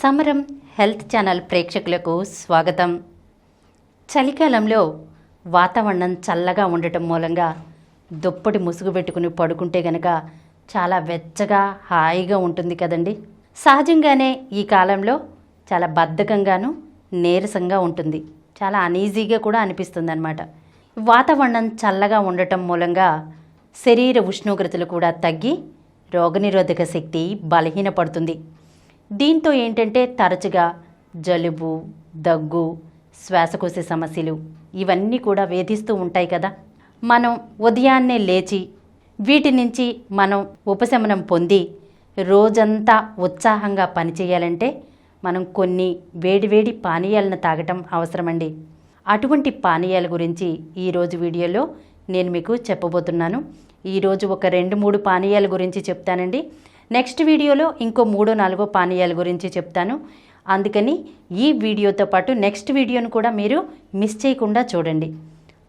సమరం health channel ప్రేక్షకులకు స్వాగతం. చలికాలంలో వాతావరణం చల్లగా ఉండటం మూలంగా దుప్పటి ముసుగు పెట్టుకుని పడుకుంటే గనక చాలా వెచ్చగా హాయిగా ఉంటుంది కదండి. సహజంగానే ఈ కాలంలో చాలా బద్ధకంగాను నీరసంగా ఉంటుంది, చాలా అనీజీగా కూడా అనిపిస్తుంది అన్నమాట. వాతావరణం చల్లగా ఉండటం మూలంగా శరీర ఉష్ణోగ్రతలు కూడా తగ్గి రోగనిరోధక శక్తి బలహీనపడుతుంది. దీంతో ఏంటంటే తరచుగా జలుబు, దగ్గు, శ్వాసకోశ సమస్యలు ఇవన్నీ కూడా వేధిస్తూ ఉంటాయి కదా. మనం ఉదయాన్నే లేచి వీటి నుంచి మనం ఉపశమనం పొంది రోజంతా ఉత్సాహంగా పనిచేయాలంటే మనం కొన్ని వేడివేడి పానీయాలను తాగటం అవసరమండి. అటువంటి పానీయాల గురించి ఈరోజు వీడియోలో నేను మీకు చెప్పబోతున్నాను. ఈరోజు ఒక 2-3 పానీయాల గురించి చెప్తానండి. నెక్స్ట్ వీడియోలో ఇంకో 3-4 పానీయాల గురించి చెప్తాను. అందుకని ఈ వీడియోతో పాటు నెక్స్ట్ వీడియోను కూడా మీరు మిస్ చేయకుండా చూడండి.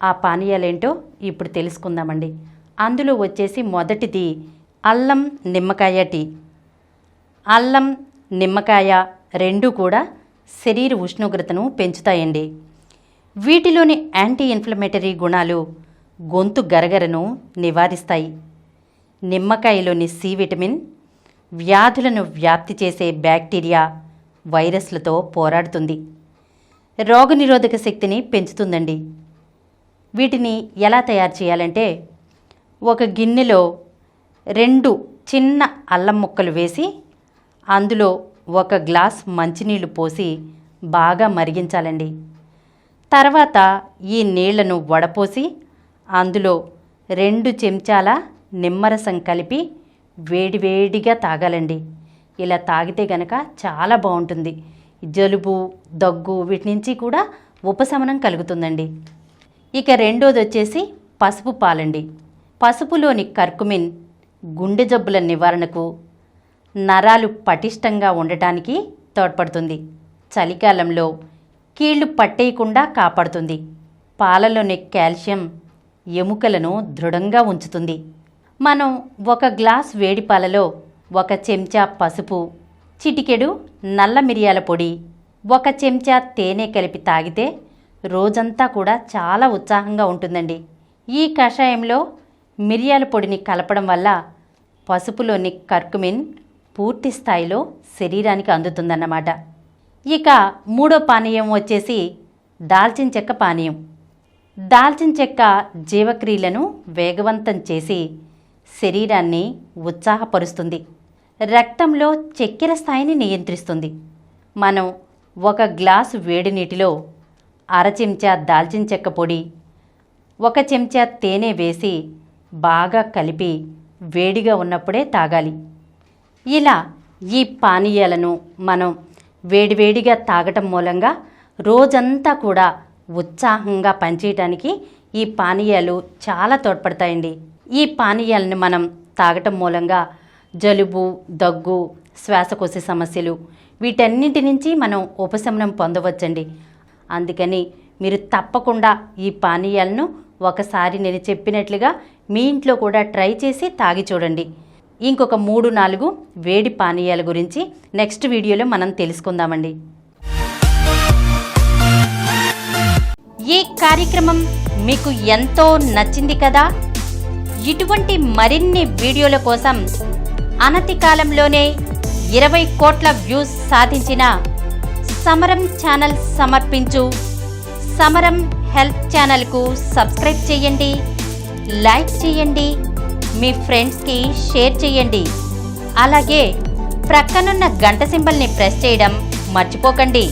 ఆ పానీయాలు ఏంటో ఇప్పుడు తెలుసుకుందామండి. అందులో వచ్చేసి మొదటిది అల్లం నిమ్మకాయ టీ. అల్లం, నిమ్మకాయ రెండు కూడా శరీర ఉష్ణోగ్రతను పెంచుతాయండి. వీటిలోని యాంటీ ఇన్ఫ్లమేటరీ గుణాలు గొంతు గరగరను నివారిస్తాయి. నిమ్మకాయలోని సి విటమిన్ వ్యాధులను వ్యాప్తి చేసే బ్యాక్టీరియా, వైరస్లతో పోరాడుతుంది. రోగనిరోధక శక్తిని పెంచుతుందండి. వీటిని ఎలా తయారు చేయాలంటే ఒక గిన్నెలో 2 చిన్న అల్లం ముక్కలు వేసి అందులో 1 గ్లాస్ మంచినీళ్ళు పోసి బాగా మరిగించాలండి. తర్వాత ఈ నీళ్లను వడపోసి అందులో 2 చెంచాల నిమ్మరసం కలిపి వేడివేడిగా తాగాలండి. ఇలా తాగితే గనక చాలా బాగుంటుంది. జలుబు, దగ్గు వీటి నుంచి కూడా ఉపశమనం కలుగుతుందండి. ఇక రెండోది వచ్చేసి పసుపు పాలండి. పసుపులోని కర్కుమిన్ గుండె జబ్బుల నివారణకు, నరాలు పటిష్టంగా ఉండటానికి తోడ్పడుతుంది. చలికాలంలో కీళ్లు పట్టేయకుండా కాపాడుతుంది. పాలలోని కాల్షియం ఎముకలను దృఢంగా ఉంచుతుంది. మనం 1 గ్లాస్ వేడి పాలలో 1 చెంచా పసుపు, చిటికెడు నల్ల మిరియాల పొడి, 1 చెంచా తేనె కలిపి తాగితే రోజంతా కూడా చాలా ఉత్సాహంగా ఉంటుందండి. ఈ కషాయంలో మిరియాల పొడిని కలపడం వల్ల పసుపులోని కర్కుమిన్ పూర్తి స్థాయిలో శరీరానికి అందుతుందన్నమాట. ఇక మూడో పానీయం వచ్చేసి దాల్చిన చెక్క పానీయం. దాల్చిన చెక్క జీవక్రియలను వేగవంతం చేసి శరీరాన్ని ఉత్సాహపరుస్తుంది. రక్తంలో చక్కెర స్థాయిని నియంత్రిస్తుంది. మనం 1 గ్లాసు వేడి నీటిలో 1/2 చెంచా దాల్చిన చెక్క పొడి, 1 చెంచా తేనె వేసి బాగా కలిపి వేడిగా ఉన్నప్పుడే తాగాలి. ఇలా ఈ పానీయాలను మనం వేడివేడిగా తాగటం మూలంగా రోజంతా కూడా ఉత్సాహంగా పనిచేయటానికి ఈ పానీయాలు చాలా తోడ్పడతాయండి. ఈ పానీయాలను మనం తాగటం మూలంగా జలుబు, దగ్గు, శ్వాసకోశ సమస్యలు వీటన్నింటి నుంచి మనం ఉపశమనం పొందవచ్చండి. అందుకని మీరు తప్పకుండా ఈ పానీయాలను ఒకసారి నేను చెప్పినట్లుగా మీ ఇంట్లో కూడా ట్రై చేసి తాగి చూడండి. ఇంకొక 3-4 వేడి పానీయాల గురించి నెక్స్ట్ వీడియోలో మనం తెలుసుకుందామండి. ఈ కార్యక్రమం మీకు ఎంతో నచ్చింది కదా. ఇటువంటి మరిన్ని వీడియోల కోసం అనతి కాలంలోనే 20 కోట్ల వ్యూస్ సాధించిన సమరం ఛానల్ సమర్పించు సమరం హెల్త్ ఛానల్కు సబ్స్క్రైబ్ చేయండి, లైక్ చేయండి, మీ ఫ్రెండ్స్కి షేర్ చేయండి. అలాగే ప్రక్కనున్న గంట సింబల్ని ప్రెస్ చేయడం మర్చిపోకండి.